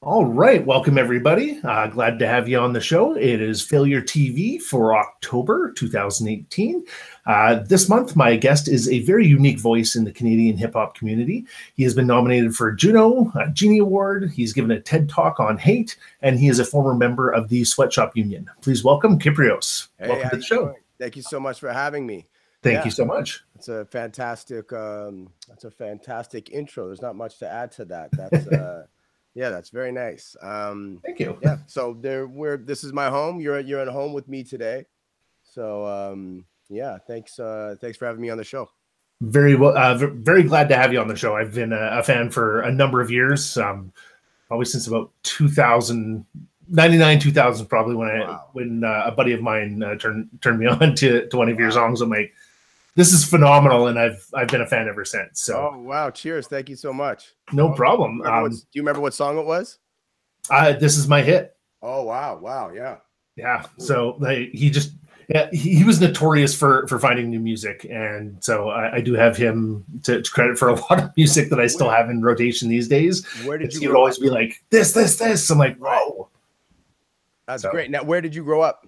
All right, welcome everybody. Glad to have you on the show. It is Failure TV for October 2018. This month, my guest is a very unique voice in the Canadian hip hop community. He has been nominated for a Juno, a Genie Award. He's given a TED Talk on hate, and he is a former member of the Sweatshop Union. Please welcome Kyprios. Hey, welcome to the show. Doing? Thank you so much for having me. Thank you so much. It's a fantastic. That's a fantastic intro. There's not much to add to that. That's yeah, that's very nice. Thank you. Yeah. So this is my home. You're at home with me today. So yeah, thanks for having me on the show. Very well. Very glad to have you on the show. I've been a fan for a number of years, probably since about 2099, 2000, probably when a buddy of mine turned me on to one of your songs. I'm like, this is phenomenal, and I've been a fan ever since. So, oh wow, cheers! Thank you so much. No problem. Do you remember what song it was? This is my hit. Oh wow, yeah. Yeah. So he was notorious for finding new music, and so I do have him to credit for a lot of music that I still have in rotation these days. Where did you? He would always be like this. I'm like, whoa. That's great. Now, where did you grow up?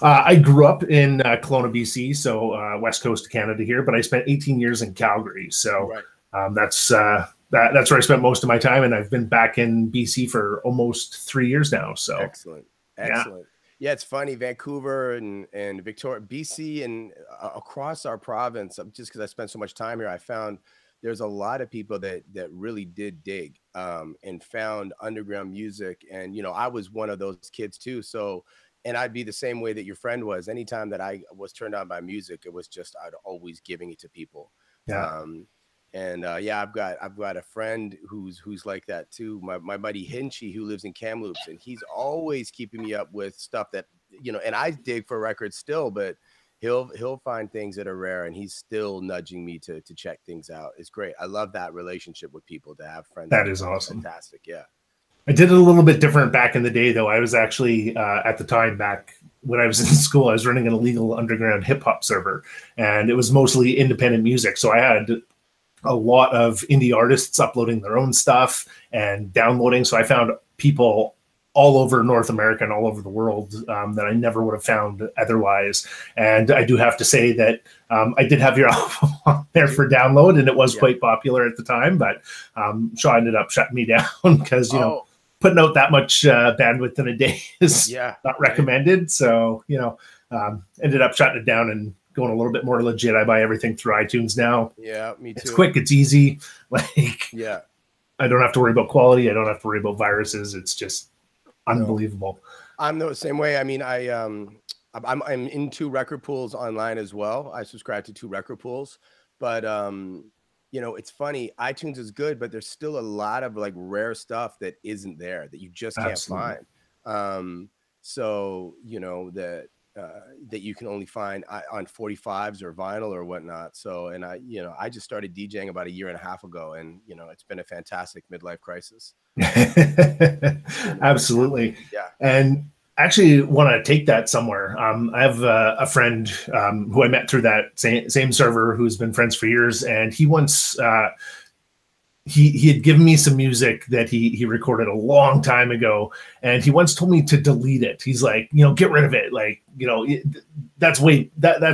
I grew up in Kelowna, BC, so west coast of Canada here, but I spent 18 years in Calgary. So that's where I spent most of my time, and I've been back in BC for almost 3 years now. So excellent. Yeah, it's funny, Vancouver and Victoria, BC, and across our province. Just because I spent so much time here, I found there's a lot of people that really did dig and found underground music. And I was one of those kids too. So. And I'd be the same way that your friend was. Anytime that I was turned on by music, it was just I'd always giving it to people. Yeah. I've got a friend who's like that too. My buddy Hinchy, who lives in Kamloops, and he's always keeping me up with stuff that and I dig for records still, but he'll find things that are rare, and he's still nudging me to check things out. It's great. I love that relationship with people, to have friends. That is awesome. Fantastic. Yeah. I did it a little bit different back in the day, though. I was actually, at the time, back when I was in school, I was running an illegal underground hip-hop server, and it was mostly independent music. So I had a lot of indie artists uploading their own stuff and downloading. So I found people all over North America and all over the world that I never would have found otherwise. And I do have to say that I did have your album on there for download, and it was quite popular at the time, but Shaw ended up shutting me down because, putting out that much bandwidth in a day is not recommended. So, ended up shutting it down and going a little bit more legit. I buy everything through iTunes now. Yeah, me too. It's quick. It's easy. I don't have to worry about quality. I don't have to worry about viruses. It's just unbelievable. I'm the same way. I mean, I'm in 2 record pools online as well. I subscribe to 2 record pools, but it's funny. iTunes is good, but there's still a lot of like rare stuff that isn't there that you just can't find. So that you can only find on 45s or vinyl or whatnot. So, and I just started DJing about 1.5 years ago, and it's been a fantastic midlife crisis. Absolutely. Yeah. And actually want to take that somewhere. I have a friend who I met through that same server, who's been friends for years, and he once he had given me some music that he recorded a long time ago, and he once told me to delete it. He's like, get rid of it. Like, that's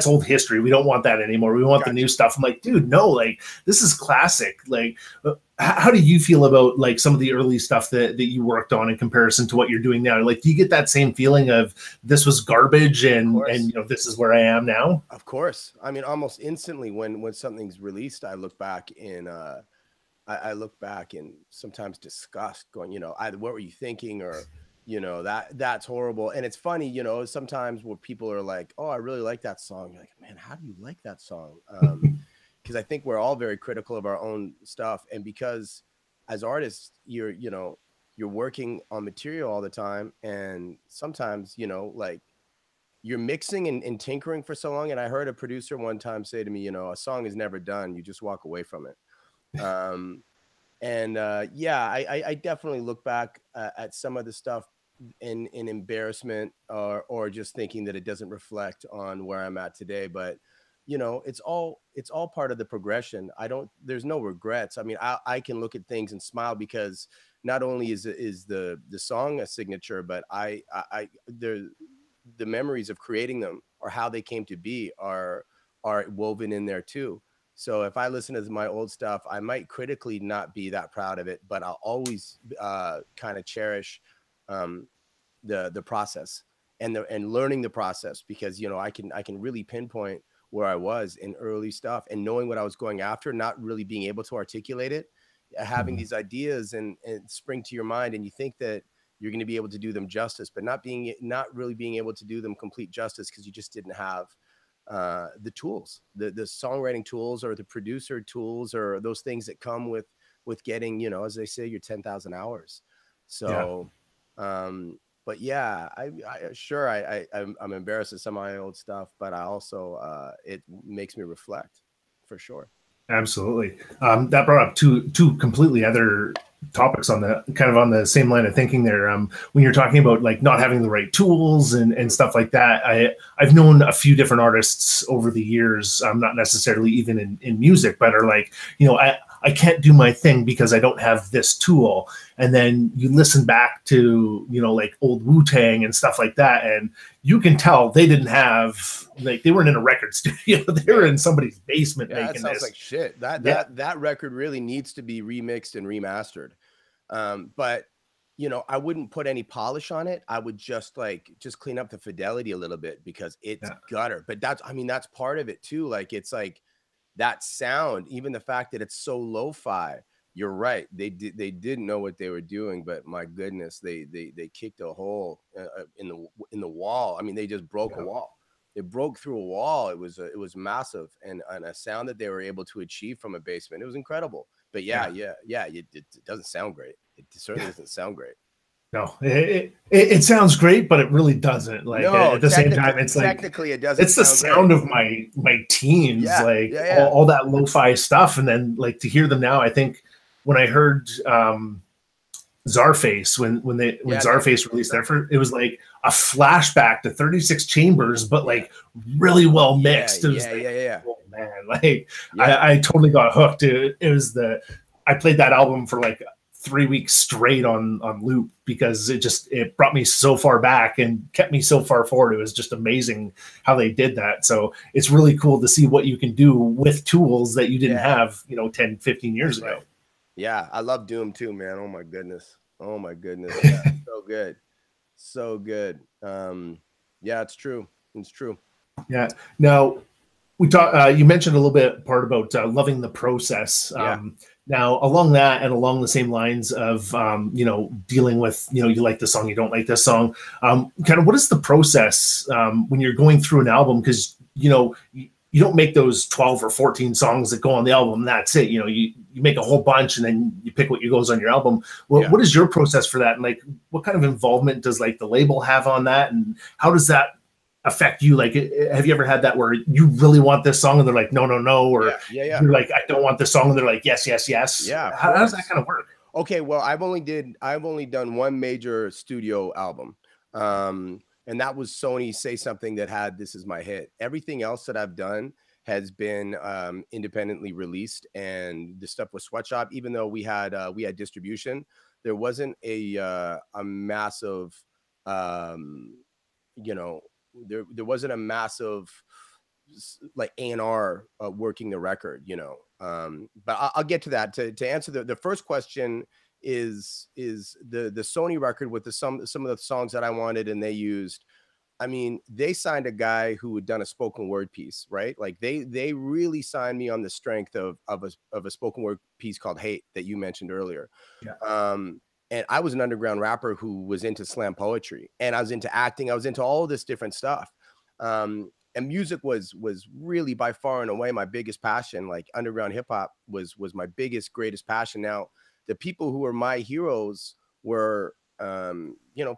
old history. We don't want that anymore. We want the new stuff. I'm like, dude, no, like, this is classic. Like, how do you feel about like some of the early stuff that you worked on in comparison to what you're doing now? Like, do you get that same feeling of this was garbage and this is where I am now? Of course. I mean, almost instantly when something's released, I look back in I look back in sometimes disgust, going, either what were you thinking, or, that's horrible. And it's funny, sometimes where people are like, oh, I really like that song. You're like, man, how do you like that song? Because I think we're all very critical of our own stuff. And because as artists, you're working on material all the time. And sometimes, like you're mixing and tinkering for so long. And I heard a producer one time say to me, a song is never done. You just walk away from it. I definitely look back at some of the stuff in embarrassment or just thinking that it doesn't reflect on where I'm at today. But you know, it's all part of the progression. There's no regrets. I mean, I can look at things and smile because not only is the song a signature, but the memories of creating them or how they came to be are woven in there too. So if I listen to my old stuff, I might critically not be that proud of it, but I'll always kind of cherish the process and learning the process, because, you know, I can really pinpoint where I was in early stuff and knowing what I was going after, not really being able to articulate it, having these ideas and spring to your mind, and you think that you're going to be able to do them justice, but not really being able to do them complete justice because you just didn't have the tools, the songwriting tools or the producer tools or those things that come with getting, you know, as they say, your 10,000 hours. So, but yeah, I'm embarrassed at some of my old stuff, but I also, it makes me reflect for sure. Absolutely. That brought up two completely other topics on the kind of on the same line of thinking there. When you're talking about like not having the right tools and stuff like that, I've known a few different artists over the years, not necessarily even in music, but are like, you know, I can't do my thing because I don't have this tool. And then you listen back to, you know, like old Wu-Tang and stuff like that, and you can tell they didn't have, like, they weren't in a record studio. They were in somebody's basement making this. That sounds like shit. That record really needs to be remixed and remastered. But, you know, I wouldn't put any polish on it. I would just clean up the fidelity a little bit because it's gutter. But that's part of it too. Like, it's like that sound, even the fact that it's so lo-fi. You're right. They didn't know what they were doing, but my goodness, they kicked a hole in the wall. I mean, they just broke a wall. They broke through a wall. It was massive, and a sound that they were able to achieve from a basement. It was incredible. But it doesn't sound great. It certainly doesn't sound great. No, it sounds great, but it really doesn't. Like, no, at the same time, it's like technically it doesn't. It's the sound of my teens, all that lo-fi stuff, and then like to hear them now. I think when I heard Czarface when Czarface released their first, it was like a flashback to 36 Chambers, but like really well mixed. Oh man, like I totally got hooked. It was I played that album for like 3 weeks straight on loop because it brought me so far back and kept me so far forward. It was just amazing how they did that. So it's really cool to see what you can do with tools that you didn't have, 10, 15 years ago. Yeah. I love Doom too, man. Oh my goodness. Yeah, so good. So good. Yeah, it's true. It's true. Yeah. Now we you mentioned a little bit about loving the process. Now, along that and along the same lines of, dealing with, you like this song, you don't like this song, kind of what is the process when you're going through an album? Because, you don't make those 12 or 14 songs that go on the album. That's it. You make a whole bunch and then you pick what goes on your album. What is your process for that? And like, what kind of involvement does like the label have on that? And how does that affect you? Like, have you ever had that where you really want this song and they're like, no, or you're like, I don't want this song, and they're like, yes. Yeah. How does that kind of work? Okay, well, I've only done one major studio album, and that was Sony Say Something that had This Is My Hit. Everything else that I've done has been independently released, and the stuff with Sweatshop, even though we had distribution, there wasn't a massive there wasn't a massive like A&R working the record, but I'll get to that. To answer the first question is the Sony record with some of the songs that I wanted and they used. I mean, they signed a guy who had done a spoken word piece, right? Like they really signed me on the strength of a spoken word piece called Hate that you mentioned earlier. Yeah. And I was an underground rapper who was into slam poetry, and I was into acting. I was into all this different stuff. And music was really by far and away my biggest passion. Like underground hip hop was my greatest passion. Now, the people who were my heroes were,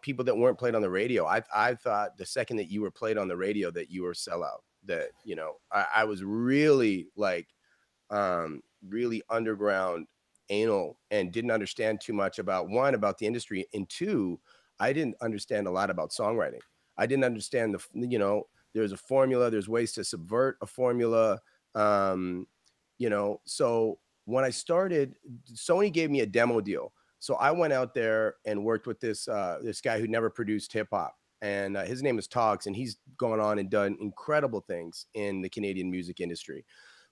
people that weren't played on the radio. I thought the second that you were played on the radio that you were a sellout, that, I was really like, really underground, anal, and didn't understand too much about the industry, and two, I didn't understand a lot about songwriting. I didn't understand there's a formula, there's ways to subvert a formula. You know, so when I started, Sony gave me a demo deal. So I went out there and worked with this guy who never produced hip hop, and his name is Togs, and he's gone on and done incredible things in the Canadian music industry,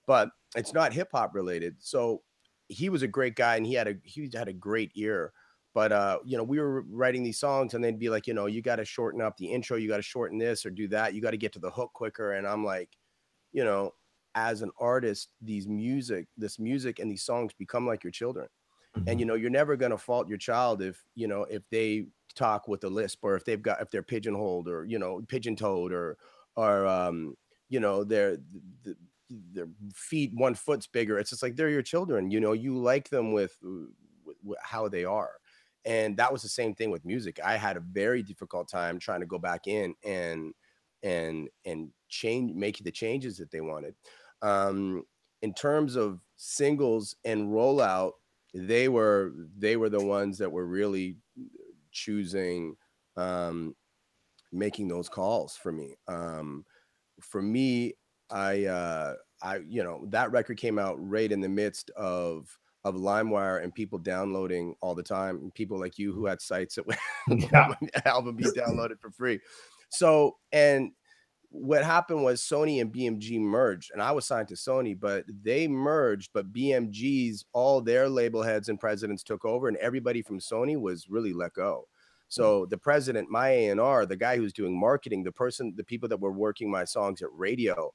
but it's not hip hop related. So he was a great guy, and he had a great ear. But you know, we were writing these songs, and they'd be like, you know, you got to shorten up the intro, you got to shorten this or do that, you got to get to the hook quicker. And I'm like, you know, as an artist, this music and these songs become like your children. And, you know, you're never going to fault your child if, you know, if they talk with a lisp, or if they're pigeonholed, or, you know, pigeon-toed, or you know, their feet, 1 foot's bigger. It's just like, they're your children, you know, you like them with how they are. And that was the same thing with music. I had a very difficult time trying to go back in and make the changes that they wanted. In terms of singles and rollout, they were the ones that were really choosing, making those calls for me. For me, you know, that record came out right in the midst of LimeWire and people downloading all the time, and people like you who had sites that would Yeah. album be downloaded for free. So, and what happened was Sony and BMG merged, and I was signed to Sony, but they merged, but BMG's, all their label heads and presidents took over, and everybody from Sony was really let go. So the president, my A&R, the guy who's doing marketing, the people that were working my songs at radio,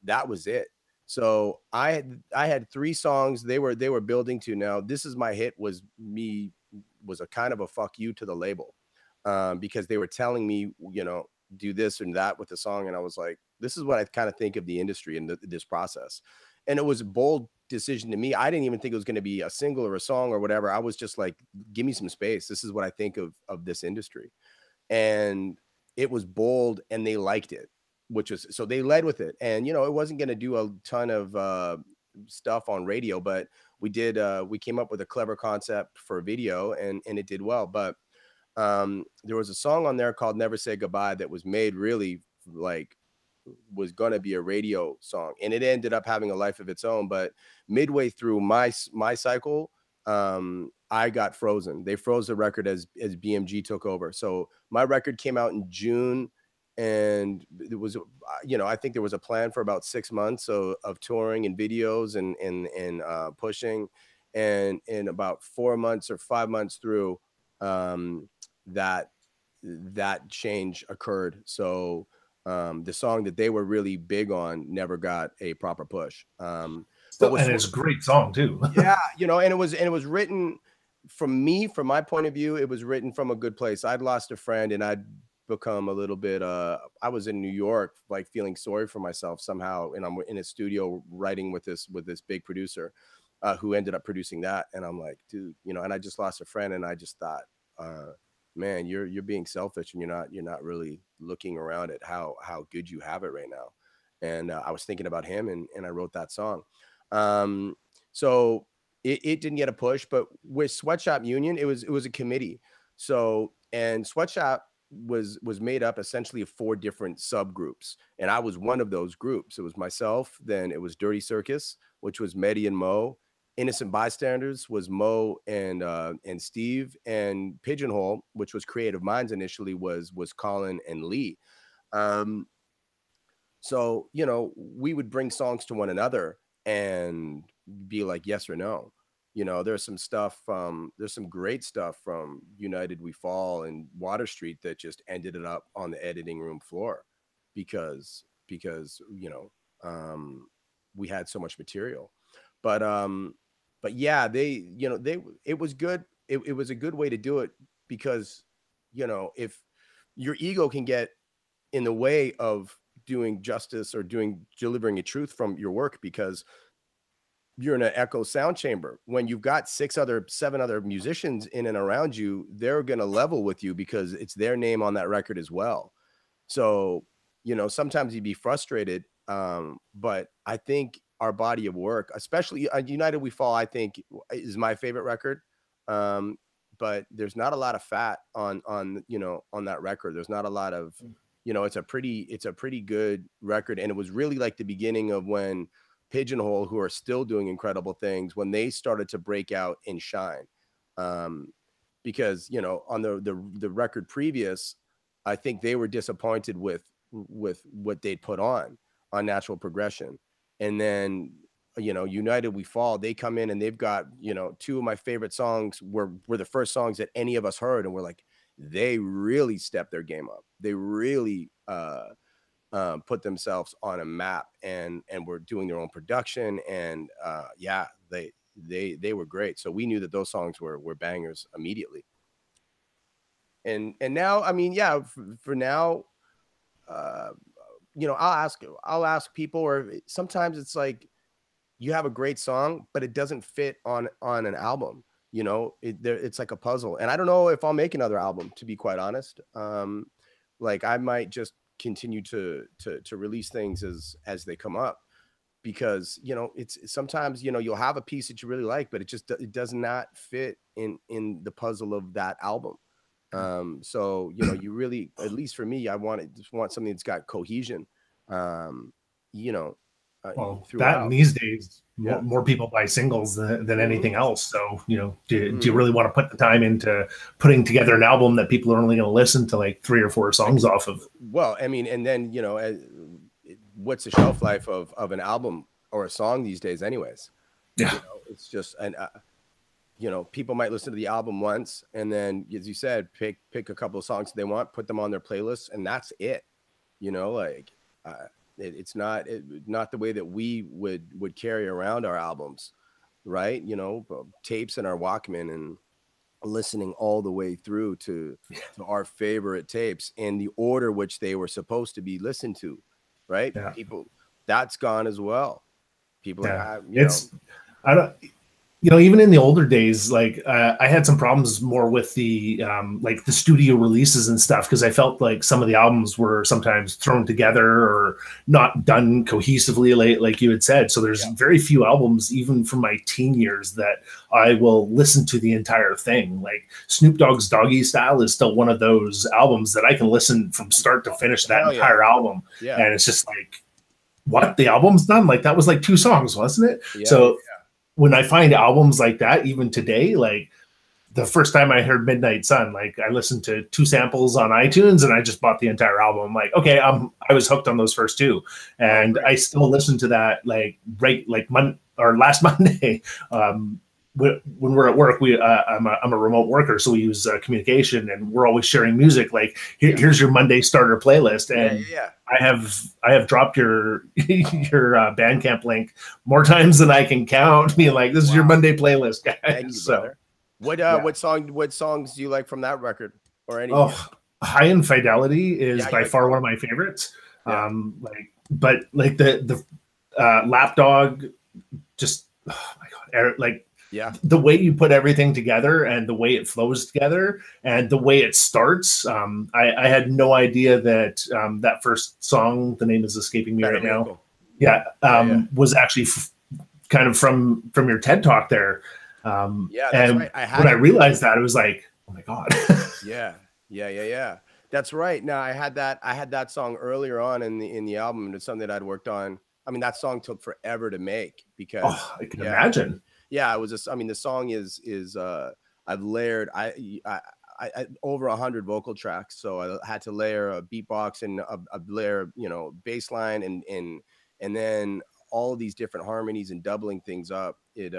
that was it. So I had 3 songs they were building to. Now, This Is My Hit was a kind of a fuck you to the label, because they were telling me, you know, do this and that with the song, and I was like, this is what I kind of think of the industry and this process. And it was a bold decision to me. I didn't even think it was going to be a single or a song or whatever. I was just like, give me some space. This is what I think of this industry. And it was bold, and they liked it, so they led with it. And, you know, it wasn't going to do a ton of stuff on radio, but we came up with a clever concept for a video, and it did well. But there was a song on there called Never Say Goodbye that was made really like, was going to be a radio song, and it ended up having a life of its own. But midway through my cycle, I got frozen. They froze the record as BMG took over. So my record came out in June, and it was, you know, I think there was a plan for about 6 months of touring and videos and pushing, and in about 4 months or 5 months through, that change occurred. So the song that they were really big on never got a proper push. And it's a great song too. Yeah, you know, and it was written from my point of view. It was written from a good place. I'd lost a friend, and I'd become a little bit I was in New York, like, feeling sorry for myself somehow, and I'm in a studio writing with this big producer who ended up producing that. And I'm like, dude, you know, and I just lost a friend, and I just thought, man, you're being selfish, and you're not really looking around at how good you have it right now. And I was thinking about him, and I wrote that song. So it didn't get a push, but with Sweatshop Union, it was a committee. So, and Sweatshop was made up essentially of 4 different subgroups, and I was one of those groups. It was myself, then it was Dirty Circus, which was Mehdi and Mo. Innocent Bystanders was Mo and Steve, and Pigeonhole, which was Creative Minds initially, was Colin and Lee. So, you know, we would bring songs to one another and be like, yes or no. You know, there's some great stuff from United We Fall and Water Street that just ended it up on the editing room floor because, you know, we had so much material. But yeah, it was good. It was a good way to do it, because, you know, if your ego can get in the way of doing justice or delivering a truth from your work, because you're in an echo sound chamber. When you've got 7 other musicians in and around you, they're going to level with you because it's their name on that record as well. So, you know, sometimes you'd be frustrated. But I think our body of work, especially United We Fall, I think is my favorite record. But there's not a lot of fat on that record. There's not a lot of you know, it's a pretty good record. And it was really like the beginning of when Pigeonhole, who are still doing incredible things, when they started to break out and shine. Because, you know, on the record previous, I think they were disappointed with what they'd put on Natural Progression. And then, you know, United We Fall, they come in and they've got, you know, two of my favorite songs were the first songs that any of us heard, and we're like, they really stepped their game up. They really put themselves on a map, and were doing their own production, and yeah, they were great. So we knew that those songs were bangers immediately. And now, I mean, yeah, for now, you know, I'll ask people, or sometimes it's like you have a great song, but it doesn't fit on an album. You know, it's like a puzzle, and I don't know if I'll make another album, to be quite honest. Like I might just continue to release things as they come up, because, you know, it's sometimes, you know, you'll have a piece that you really like, but it does not fit in the puzzle of that album. So, you know, you really, at least for me, I just want something that's got cohesion, you know, Well, that in throughout. these days, Yeah. more people buy singles than anything else. So, you know, do you really want to put the time into putting together an album that people are only going to listen to like 3 or 4 songs off of? Well, I mean, and then, you know, what's the shelf life of an album or a song these days anyways? Yeah. You know, it's just, and you know, people might listen to the album once, and then, as you said, pick a couple of songs they want, put them on their playlist, and that's it. You know, like it's not the way that we would carry around our albums, right? You know, tapes in our Walkman and listening all the way through to our favorite tapes in the order which they were supposed to be listened to, right? Yeah. People, that's gone as well. People, Yeah. you know, I don't, you know, even in the older days, like I had some problems more with the like the studio releases and stuff, because I felt like some of the albums were sometimes thrown together or not done cohesively, like you had said. So there's very few albums, even from my teen years, that I will listen to the entire thing. Like Snoop Dogg's Doggy Style is still one of those albums that I can listen from start to finish, that entire album. Yeah. And it's just like, what? The album's done? Like that was like 2 songs, wasn't it? Yeah. So when I find albums like that, even today, like the first time I heard Midnight Sun, like I listened to 2 samples on iTunes and I just bought the entire album. I'm like, okay, I was hooked on those first 2, and I still listen to that like last Monday. When we're at work, I'm a remote worker, so we use communication, and we're always sharing music. Like here's your Monday starter playlist, and I have dropped your Bandcamp link more times than I can count. Being like, this is your Monday playlist, guys. Thank you, brother. What songs do you like from that record, or any? Oh, High Infidelity is by far one of my favorites. Yeah. But the Lapdog, just, oh my God, like. Yeah, the way you put everything together and the way it flows together and the way it starts. I had no idea that that first song, the name is escaping me right now. Yeah, was actually kind of from your TED Talk there. Yeah, that's and right. When I realized that, it was like, oh my God. Yeah. That's right. Now I had that song earlier on in the album, and it's something that I'd worked on. I mean, that song took forever to make, because I can imagine. Yeah, it was just, I mean, the song is I've layered I over 100 vocal tracks, so I had to layer a beatbox and a layer, you know, bass line, and then all these different harmonies and doubling things up. It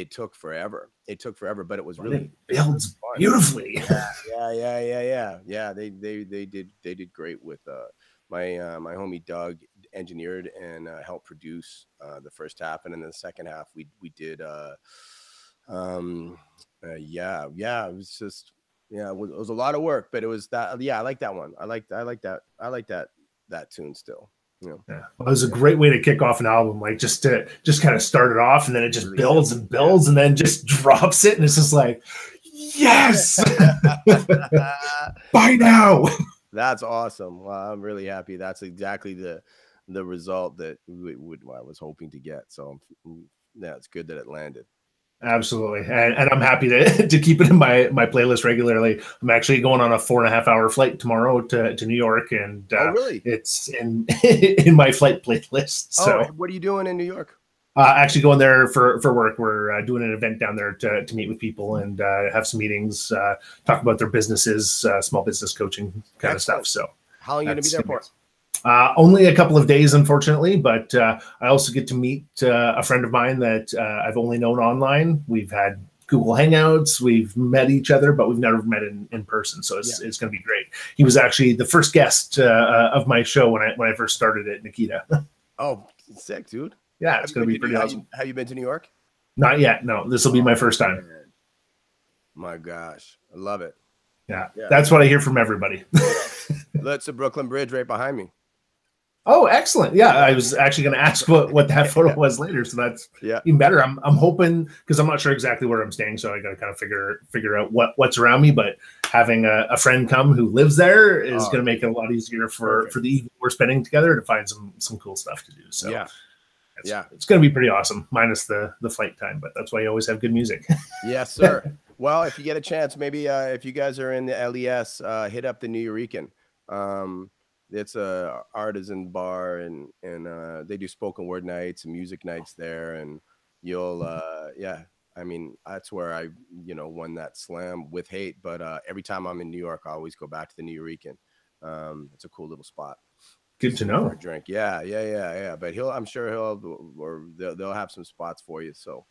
took forever. But it was really, it builds beautifully. Yeah. They did great with my homie Doug engineered and helped produce the first half, and then the second half we did it was just, it was a lot of work, but it was that. I like that one. I like that tune still. You know? Yeah. Well, it was a great way to kick off an album, like just kind of start it off, and then it just really builds and builds, and then just drops it, and it's just like, yes, by now. That's awesome. Well, I'm really happy. That's exactly the result that I was hoping to get. So yeah, it's good that it landed. Absolutely. And I'm happy to keep it in my playlist regularly. I'm actually going on a 4.5 hour flight tomorrow to New York, and Oh, really? it's in in my flight playlist. Oh, So what are you doing in New York? actually going there for work. We're doing an event down there to meet with people and have some meetings, talk about their businesses, small business coaching kind of stuff. So how long are you going to be there for? Only a couple of days, unfortunately, but I also get to meet a friend of mine that I've only known online. We've had Google Hangouts, we've met each other, but we've never met in person. So it's going to be great. He was actually the first guest of my show when I first started it, Nikita. Oh, sick, dude. Yeah, it's going to be pretty awesome. Have you been to New York? Not yet. No, this will be my first time. Man. My gosh, I love it. Yeah, that's what I hear from everybody. That's the Brooklyn Bridge right behind me. Oh, excellent. Yeah, I was actually going to ask what that photo was later. So that's even better. I'm hoping, because I'm not sure exactly where I'm staying, so I got to kind of figure out what's around me. But having a friend come who lives there is going to make it a lot easier for the evening we're spending together to find some cool stuff to do. So it's going to be pretty awesome, minus the flight time. But that's why you always have good music. Yes, sir. Well, if you get a chance, maybe if you guys are in the LES, hit up the New Eurekan. It's a artisan bar, and they do spoken word nights and music nights there, and you'll I mean, that's where I won that slam with Hate. But every time I'm in New York, I always go back to the New Eurekan. It's a cool little spot. Good to know. For a drink. Yeah. But I'm sure they'll have some spots for you. So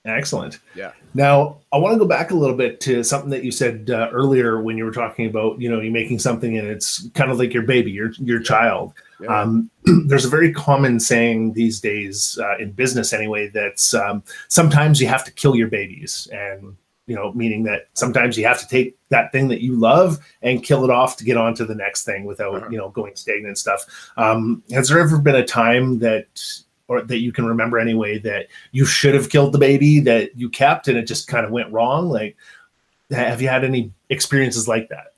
excellent. Yeah. Now, I want to go back a little bit to something that you said earlier when you were talking about, you making something and it's kind of like your baby, your child. Yeah. There's a very common saying these days in business anyway, that's sometimes you have to kill your babies, and meaning that sometimes you have to take that thing that you love and kill it off to get on to the next thing without, going stagnant stuff. Has there ever been a time that you can remember anyway that you should have killed the baby that you kept and it just kind of went wrong? Like, have you had any experiences like that?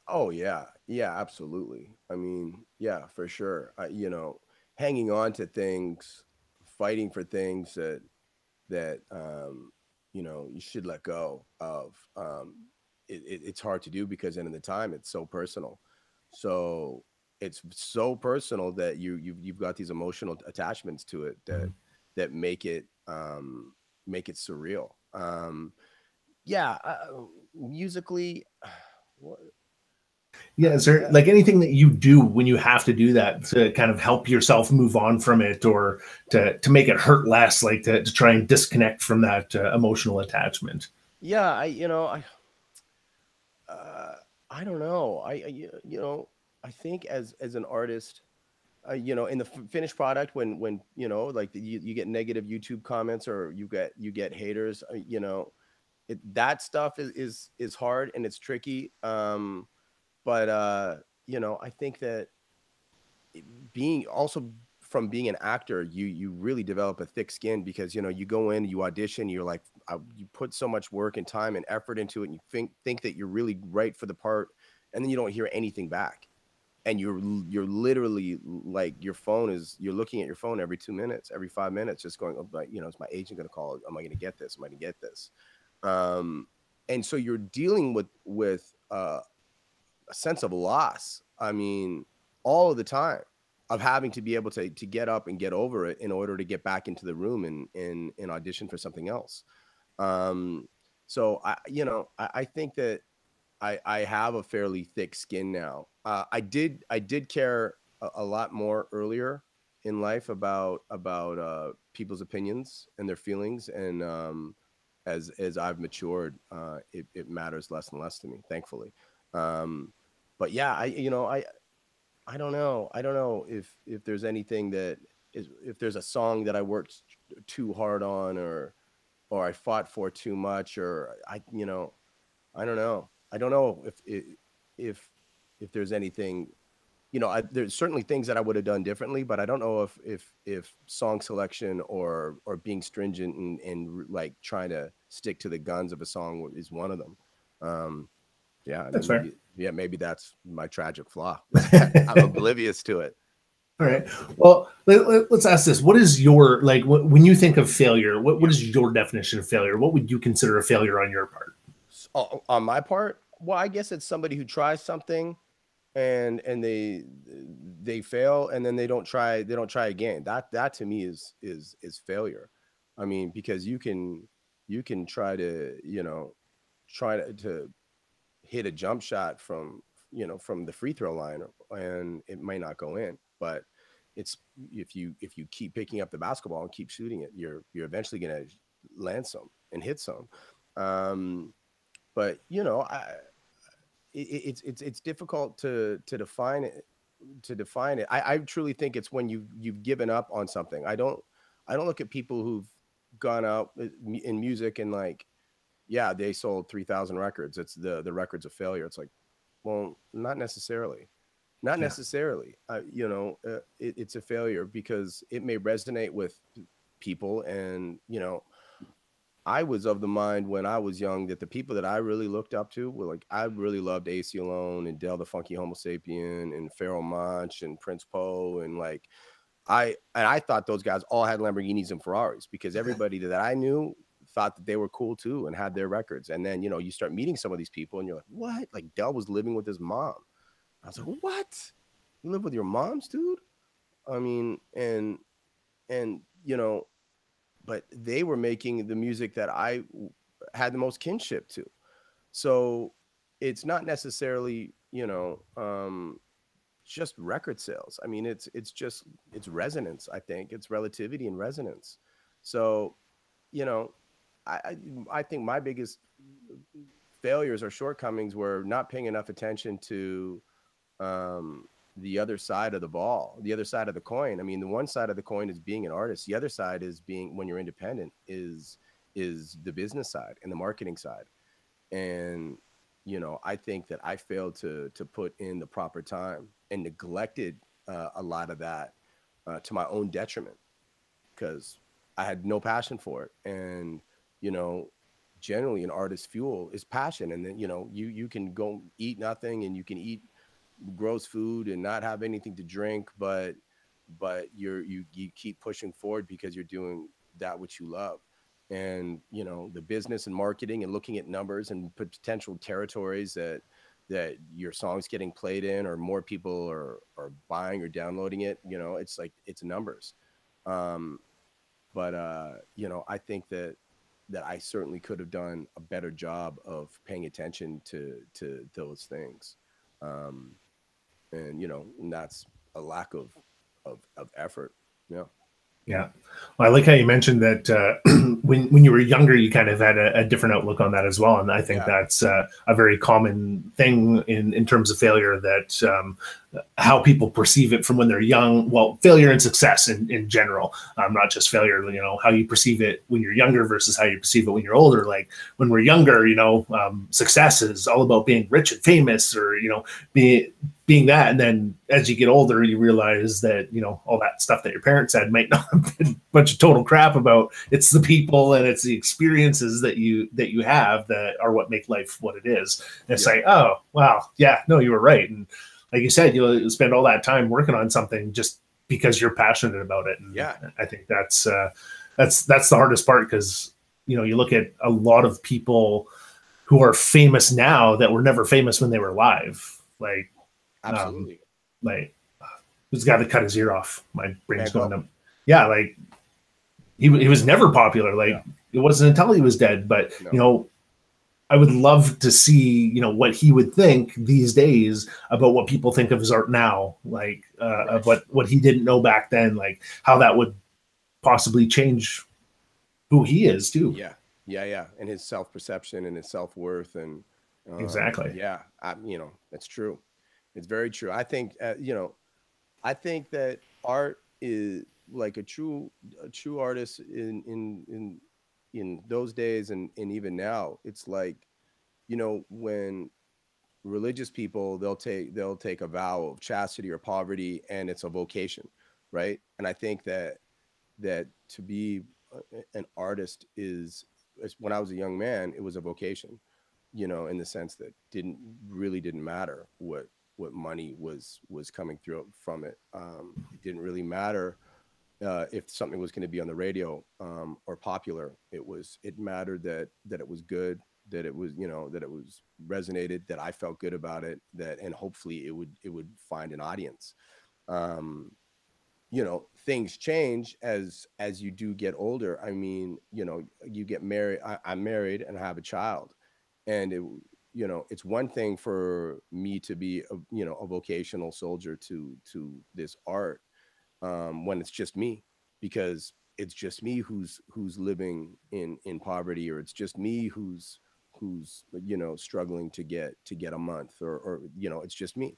Oh yeah, absolutely. I mean, yeah, for sure. Hanging on to things, fighting for things that you should let go of. It's hard to do because end of the time it's so personal. So it's so personal that you've got these emotional attachments to it that make it surreal. Musically, is there like anything that you do when you have to do that to kind of help yourself move on from it, or to make it hurt less, like to try and disconnect from that emotional attachment? Yeah, I don't know. I think as an artist, in the finished product, when like you get negative YouTube comments or you get haters, that stuff is hard and it's tricky. But I think that from being an actor, you really develop a thick skin, because you go in, you audition, you're like, you put so much work and time and effort into it, and you think that you're really right for the part, and then you don't hear anything back, and you're literally like, you're looking at your phone every 2 minutes, every 5 minutes, just going, oh, but is my agent going to call? Am I going to get this? Am I going to get this? And so you're dealing with a sense of loss. I mean, all of the time, of having to be able to get up and get over it in order to get back into the room and audition for something else. So I think that I have a fairly thick skin now. I did care a lot more earlier in life about people's opinions and their feelings, and as I've matured, it matters less and less to me, thankfully. But yeah, I don't know. I don't know if there's anything if there's a song that I worked too hard on, or I fought for too much, or I don't know. I don't know if there's anything, there's certainly things that I would have done differently, but I don't know if song selection or being stringent and like trying to stick to the guns of a song is one of them. Yeah, that's fair. Maybe that's my tragic flaw. I'm oblivious to it. All Yep. right. Well, let's ask this. What is your, like, when you think of failure, what Yep. is your definition of failure? What would you consider a failure on your part? On my part, well, I guess it's somebody who tries something and they fail, and then they don't try again. That to me is failure. I mean, because you can try to, try to hit a jump shot from the free throw line, and it might not go in, but it's if you keep picking up the basketball and keep shooting it, you're eventually going to land some and hit some. um but I it's difficult to define it. I truly think it's when you've given up on something. I don't look at people who've gone out in music and, like, yeah, they sold 3,000 records. It's the records of failure. It's like, well, not necessarily. Not Yeah. necessarily. It's a failure because it may resonate with people. And, I was of the mind when I was young that the people that I really looked up to were, like, I really loved AC Alone and Del the Funky Homo Sapien and Pharoah Monch and Prince Poe, and, like, I thought those guys all had Lamborghinis and Ferraris because everybody that I knew thought that they were cool too and had their records. And then, you start meeting some of these people and you're like, what? Like, Del was living with his mom. I was like, what? You live with your moms, dude? I mean, and but they were making the music that I had the most kinship to. So it's not necessarily, just record sales. I mean, it's resonance. I think it's relativity and resonance. So, you know, I think my biggest failures or shortcomings were not paying enough attention to the other side of the ball, the other side of the coin. I mean, the one side of the coin is being an artist. The other side is being, when you're independent, is the business side and the marketing side. And I think that I failed to put in the proper time and neglected a lot of that to my own detriment because I had no passion for it. And you know generally an artist's fuel is passion. And then you can go eat nothing and you can eat gross food and not have anything to drink, but you keep pushing forward because you're doing that which you love. And the business and marketing and looking at numbers and potential territories that your song's getting played in, or more people are buying or downloading it. It's like, it's numbers. um but I think that I certainly could have done a better job of paying attention to those things. um and that's a lack of effort. Yeah. Yeah. Well, I like how you mentioned that when you were younger, you kind of had a different outlook on that as well, and I think Yeah. that's a very common thing in terms of failure. That how people perceive it from when they're young. Well, failure and success in general, not just failure. How you perceive it when you're younger versus how you perceive it when you're older. Like when we're younger, success is all about being rich and famous, or being that. And then as you get older, you realize that all that stuff that your parents said might not have been a bunch of total crap. About it's the people and it's the experiences that you have that are what make life what it is. And it's Yeah. like, oh wow, yeah, no, you were right. And like you said, you'll spend all that time working on something just because you're passionate about it. And Yeah. I think that's the hardest part, because you look at a lot of people who are famous now that were never famous when they were alive. Um, Absolutely. like who's got to cut his ear off? My brain's Van going Gogh. to, yeah, like he was never popular. Like Yeah. it wasn't until he was dead. But No. I would love to see what he would think these days about what people think of his art now, like of Right. what he didn't know back then, like how that would possibly change who he is too. Yeah. Yeah. Yeah. And his self-perception and his self-worth. And Exactly. yeah, that's true. It's very true. I think that art is like a true artist in those days, and even now. It's like, when religious people, they'll take a vow of chastity or poverty, and it's a vocation, right? And I think that to be an artist when I was a young man, it was a vocation, in the sense that didn't matter money was coming through from it. It didn't really matter if something was going to be on the radio or popular. It mattered that it was good, that it was, that it was resonated, that I felt good about it, and hopefully it would find an audience. Things change as you do get older. I mean, you get married. I'm married and I have a child, and it's one thing for me to be a vocational soldier to this art, when it's just me, because it's just me who's living in poverty, or it's just me who's struggling to get a month, or it's just me.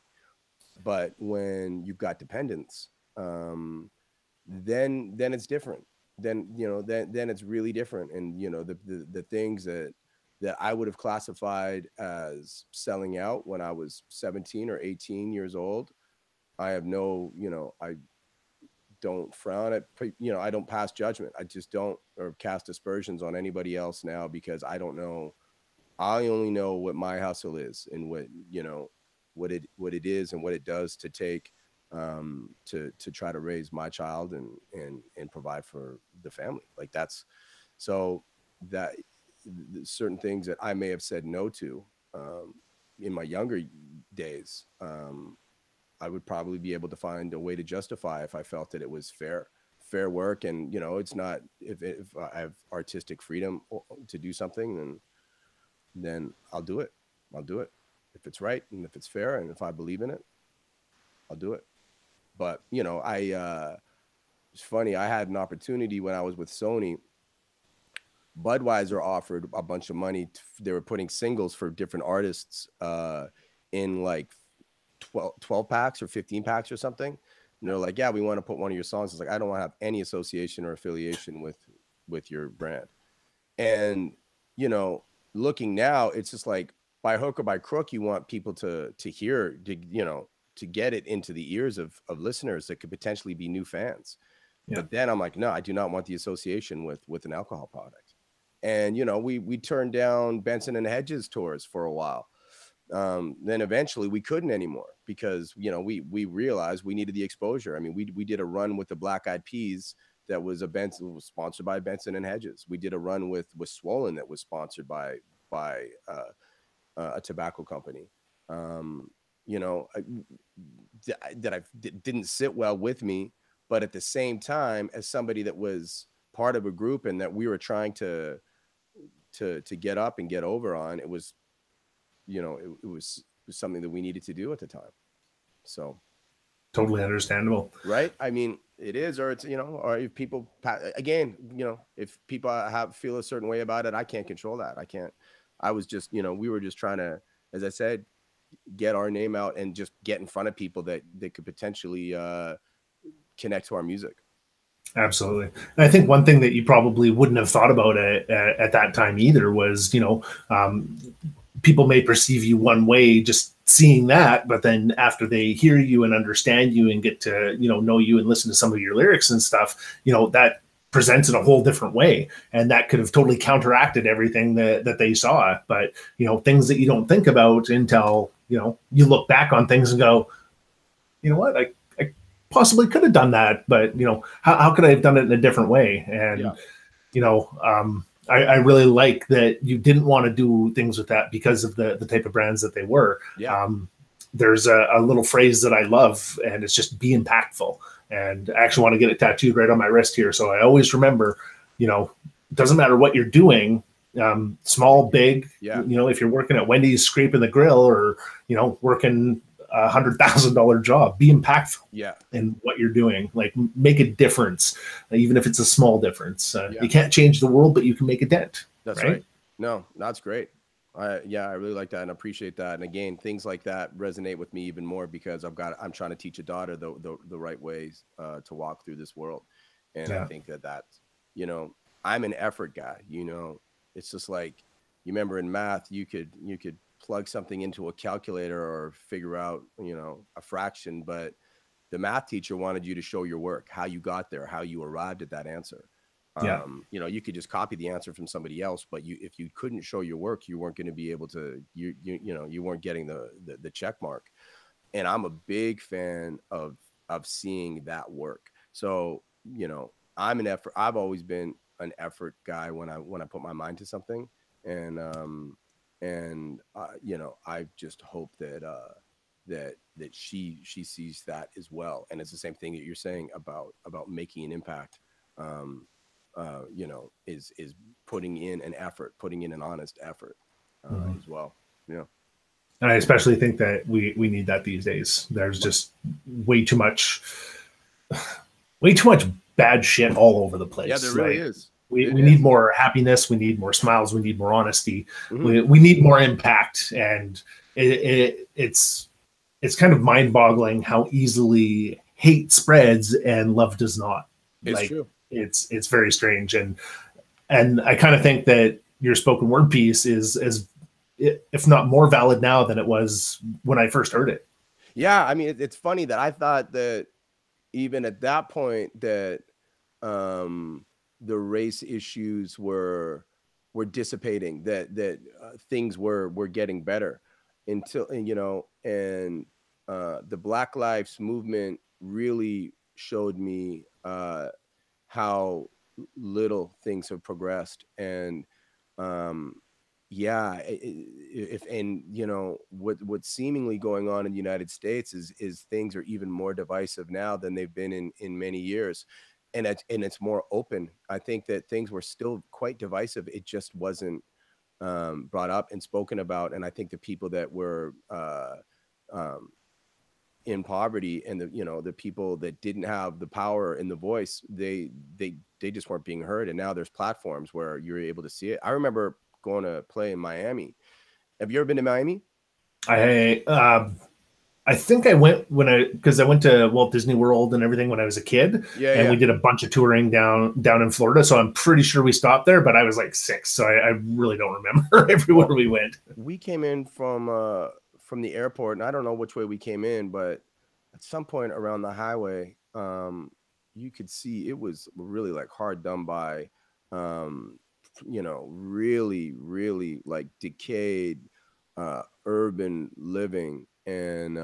But when you've got dependents, then it's different. Then it's really different. And the things that I would have classified as selling out when I was 17 or 18 years old, I have no, I don't frown at, I don't pass judgment. I just don't, or cast aspersions on anybody else now, because I don't know. I only know what my hustle is, and what it is and what it does to take to try to raise my child and provide for the family. Like, that's so that certain things that I may have said no to in my younger days, I would probably be able to find a way to justify if I felt that it was fair work. And it's not, if I have artistic freedom to do something, then I'll do it. If it's right, and if it's fair, and if I believe in it, I'll do it. But it's funny, I had an opportunity when I was with Sony. Budweiser offered a bunch of money. They were putting singles for different artists in like 12 packs or 15 packs or something. And they're like, yeah, we want to put one of your songs. It's like, I don't want to have any association or affiliation with your brand. And looking now, it's just like, by hook or by crook, you want people to hear, to get it into the ears of listeners that could potentially be new fans. Yeah. But then I'm like, no, I do not want the association with an alcohol product. And we turned down Benson and Hedges tours for a while. Then eventually we couldn't anymore, because we realized we needed the exposure. I mean, we did a run with the Black Eyed Peas that was was sponsored by Benson and Hedges. We did a run with Swollen that was sponsored by a tobacco company. That didn't sit well with me, but at the same time, as somebody that was part of a group and that we were trying to get up and get over on, it was, it was something that we needed to do at the time. So totally understandable, right? I mean, it is, or it's, or if people, again, if people feel a certain way about it, I can't control that. I was just, we were just trying to, as I said, get our name out and just get in front of people that could potentially connect to our music. Absolutely. And I think one thing that you probably wouldn't have thought about at that time either was, people may perceive you one way just seeing that, but then after they hear you and understand you and get to, know you and listen to some of your lyrics and stuff, that presents in a whole different way. And that could have totally counteracted everything that they saw. But, things that you don't think about until, you look back on things and go, you know what, I possibly could have done that, but, how could I have done it in a different way? And, I really like that you didn't want to do things with that because of the type of brands that they were. Yeah. There's a little phrase that I love, and it's just be impactful. And I actually want to get it tattooed right on my wrist here. So I always remember, it doesn't matter what you're doing, small, big, yeah. If you're working at Wendy's scraping the grill, or, working $100,000 job, be impactful in what you're doing. Like, make a difference, even if it's a small difference. You can't change the world, but you can make a dent. That's right. No, that's great. I really like that and appreciate that. And again, things like that resonate with me even more, because I'm trying to teach a daughter the right ways to walk through this world. And I think that's, I'm an effort guy. It's just like, you remember in math, you could plug something into a calculator or figure out, a fraction, but the math teacher wanted you to show your work, how you got there, how you arrived at that answer. You could just copy the answer from somebody else, but if you couldn't show your work, you weren't going to be able to, you weren't getting the check mark. And I'm a big fan of seeing that work. So, you know, I'm an effort. I've always been an effort guy when I put my mind to something. And you know, I just hope that that she sees that as well. And it's the same thing that you're saying about making an impact. You know, is putting in an effort, putting in an honest effort as well. Yeah. And I especially think that we need that these days. There's just way too much bad shit all over the place. Yeah, there really is. We need more happiness. We need more smiles. We need more honesty. Mm-hmm. We need more impact. And it's kind of mind-boggling how easily hate spreads and love does not. It's true. It's very strange. And I kind of think that your spoken word piece is if not more valid now than it was when I first heard it. Yeah, I mean, it's funny that I thought that even at that point that the race issues were dissipating, that things were getting better until, you know, and the Black Lives Movement really showed me how little things have progressed. And yeah, and you know, what's seemingly going on in the United States is things are even more divisive now than they've been in many years. And it's more open. I think that things were still quite divisive. It just wasn't brought up and spoken about. And I think the people that were in poverty, and the people that didn't have the power and the voice, they just weren't being heard. And now there's platforms where you're able to see it. I remember going to play in Miami. Have you ever been to Miami? I think I went because I went to Walt Disney World and everything when I was a kid. Yeah. We did a bunch of touring down in Florida. So I'm pretty sure we stopped there, but I was like 6. So I really don't remember everywhere we went. We came in from the airport, and I don't know which way we came in, but at some point around the highway, you could see it was really like hard done by, you know, really, really like decayed urban living. And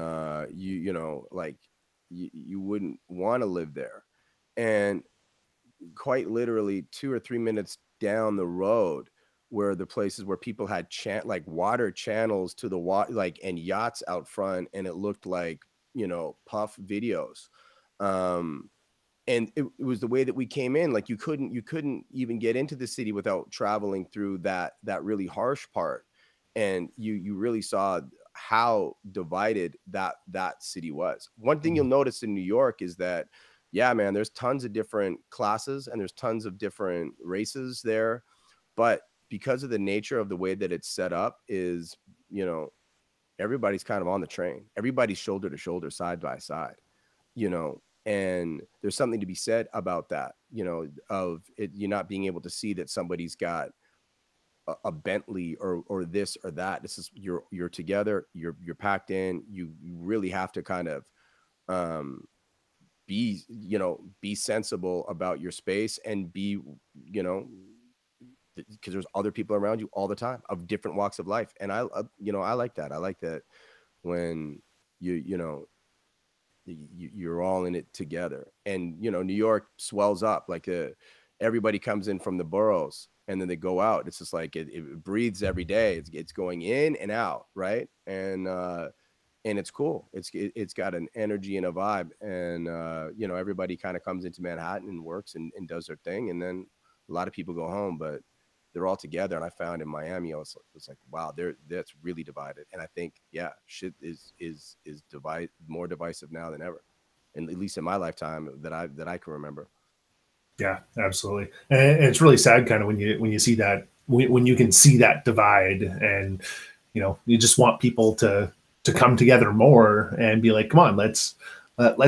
you know, like you wouldn't want to live there. And quite literally 2 or 3 minutes down the road were the places where people had like water channels to the water, like, and yachts out front, and it looked like, you know, puff videos. And it was the way that we came in. Like you couldn't even get into the city without traveling through that really harsh part. And you really saw how divided that city was. One thing you'll notice in New York is that, yeah, man, there's tons of different classes and there's tons of different races there. But because of the nature of the way that it's set up is, you know, everybody's kind of on the train. Everybody's shoulder to shoulder, side by side, you know. And there's something to be said about that, you know, of it, you're not being able to see that somebody's got a Bentley or this or that. This is you're together, you're packed in. You really have to kind of be sensible about your space and be, you know, because there's other people around you all the time of different walks of life. And I like that. I like that when you're all in it together. And, you know, New York swells up like everybody comes in from the boroughs and then they go out. It's just like it breathes every day. It's going in and out, right? And it's cool. It's got an energy and a vibe. And you know, everybody kind of comes into Manhattan and works and does their thing, and then a lot of people go home, but they're all together. And I found in Miami, I was like, wow, that's really divided. And I think, yeah, shit is more divisive now than ever, and at least in my lifetime that I can remember. Yeah, absolutely. And it's really sad kind of when you see that, when you can see that divide, and, you know, you just want people to come together more and be like, come on, let's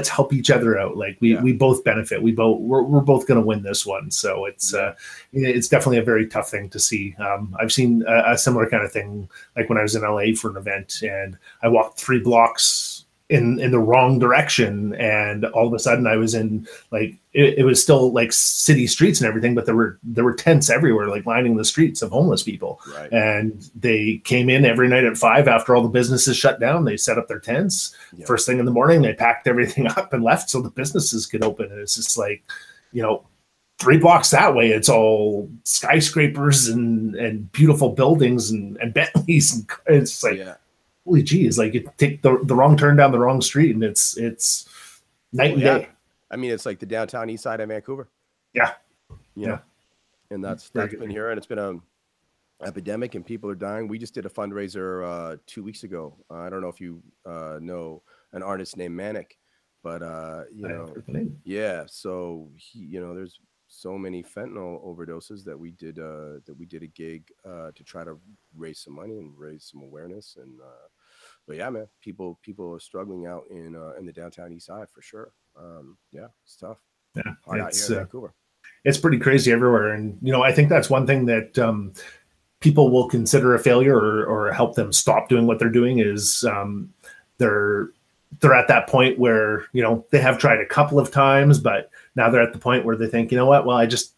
help each other out. Like we both benefit. We're both going to win this one. So it's definitely a very tough thing to see. I've seen a similar kind of thing, like when I was in LA for an event, and I walked 3 blocks in the wrong direction, and all of a sudden I was in like it was still like city streets and everything, but there were tents everywhere, like lining the streets of homeless people. Right. And they came in every night at 5 after all the businesses shut down. They set up their tents. Yeah. First thing in the morning, they packed everything up and left so the businesses could open. And it's just like, 3 blocks that way, it's all skyscrapers and beautiful buildings and Bentleys, and it's like, holy geez, like you take the wrong turn down the wrong street and it's night and day. I mean, it's like the downtown east side of Vancouver. Yeah. And that's been here, and it's been a epidemic, and people are dying. We just did a fundraiser 2 weeks ago. I don't know if you know an artist named Manic, but so there's so many fentanyl overdoses that we did a gig to try to raise some money and raise some awareness. And but yeah, man, people are struggling out in the downtown east side for sure. It's tough. Yeah, hard out here in Vancouver. It's pretty crazy everywhere. And I think that's one thing that people will consider a failure or help them stop doing what they're doing is they're at that point where they have tried a couple of times, but now they're at the point where they think, well, I just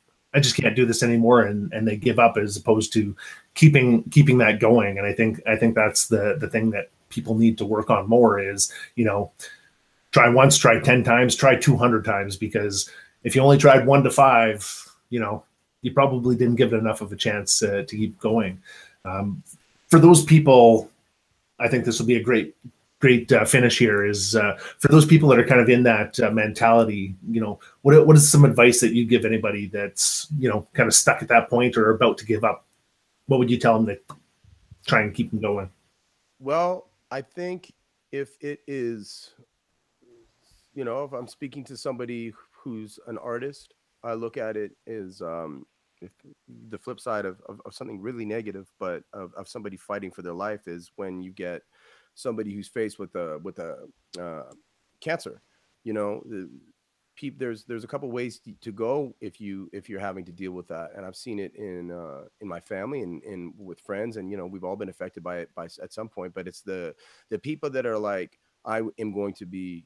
can't do this anymore, and they give up, as opposed to keeping that going. And I think that's the thing that people need to work on more is, try once, try 10 times, try 200 times, because if you only tried 1 to 5, you probably didn't give it enough of a chance to keep going. For those people, I think this will be a great finish here is for those people that are kind of in that mentality, what is some advice that you give anybody that's, kind of stuck at that point or about to give up? What would you tell them to try and keep them going? Well, I think if it is, if I'm speaking to somebody who's an artist, I look at it as if the flip side of something really negative, but of somebody fighting for their life, is when you get somebody who's faced with a cancer. There's a couple ways to go if you're having to deal with that, and I've seen it in my family and with friends, and we've all been affected by it at some point. But it's the people that are like, I am going to be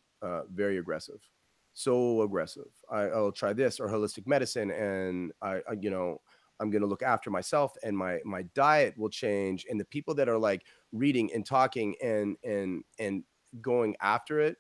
very aggressive, so aggressive. I'll try this or holistic medicine, and I'm going to look after myself, and my diet will change. And the people that are like reading and talking and going after it,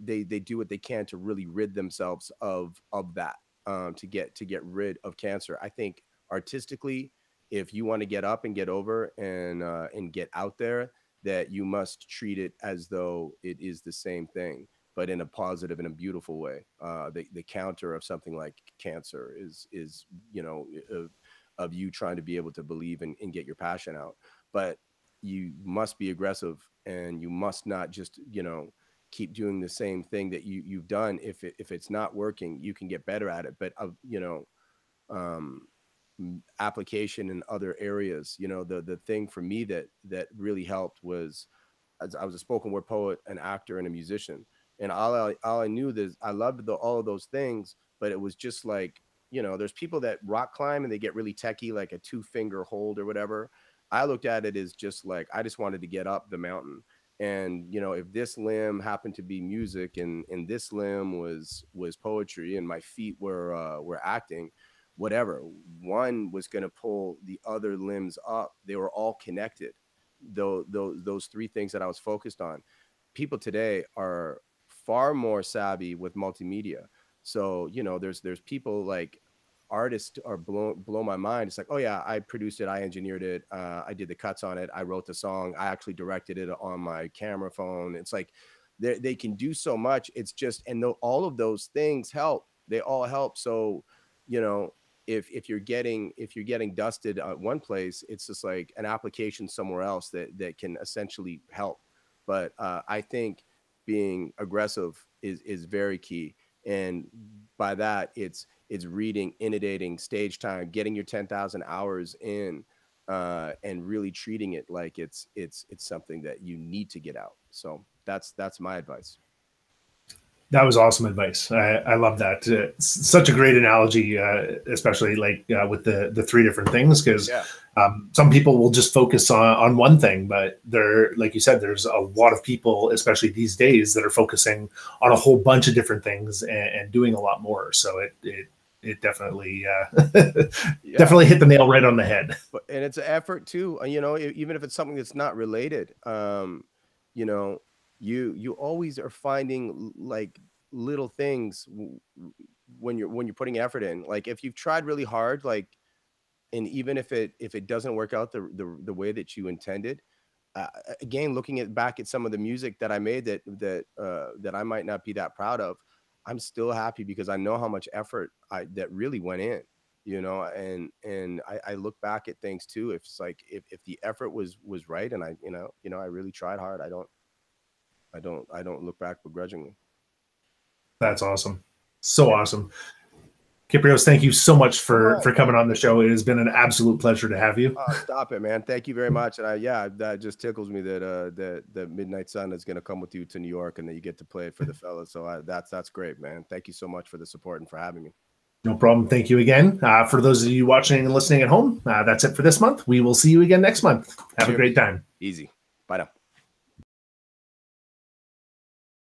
they do what they can to really rid themselves of that, to get rid of cancer. I think artistically, if you want to get up and get over and get out there, that you must treat it as though it is the same thing, but in a positive and a beautiful way. The counter of something like cancer is of you trying to be able to believe and get your passion out. But you must be aggressive, and you must not just keep doing the same thing that you've done. If it's not working, you can get better at it. But application in other areas. The thing for me that really helped was, I was a spoken word poet, an actor, and a musician. And all I knew is I loved all of those things, but it was just like, there's people that rock climb and they get really techie, like a 2-finger hold or whatever. I looked at it as just like, I just wanted to get up the mountain. And, if this limb happened to be music and this limb was poetry and my feet were acting, whatever, one was going to pull the other limbs up. They were all connected. Those 3 things that I was focused on. People today are far more savvy with multimedia. So, there's people like artists are blow my mind. It's like, oh yeah, I produced it, I engineered it, I did the cuts on it, I wrote the song, I actually directed it on my camera phone. It's like they can do so much. It's just, and all of those things help. They all help. So, if you're getting dusted at one place, it's just like an application somewhere else that can essentially help. But I think being aggressive is very key. And by that, it's reading, inundating, stage time, getting your 10,000 hours in, and really treating it like it's something that you need to get out. So that's my advice. That was awesome advice. I love that. It's such a great analogy, especially like with the three different things, because some people will just focus on one thing, but there, like you said, there's a lot of people, especially these days, that are focusing on a whole bunch of different things and doing a lot more. So it definitely definitely hit the nail right on the head. And it's an effort too. You know, even if it's something that's not related, you know, you always are finding like little things when you're putting effort in. Like if you've tried really hard, like, and even if it doesn't work out the way that you intended, again, looking back at some of the music that I made that I might not be that proud of, I'm still happy because I know how much effort that really went in, you know, and I look back at things too. If it's like if the effort was right, and I I really tried hard, I don't look back begrudgingly. That's awesome. So awesome. Kyprios, thank you so much for coming on the show. It has been an absolute pleasure to have you. Stop it, man. Thank you very much. And that just tickles me that the Midnight Sun is going to come with you to New York and that you get to play it for the fellas. So that's great, man. Thank you so much for the support and for having me. No problem. Thank you again. For those of you watching and listening at home, that's it for this month. We will see you again next month. Have a great time. Easy. Bye now.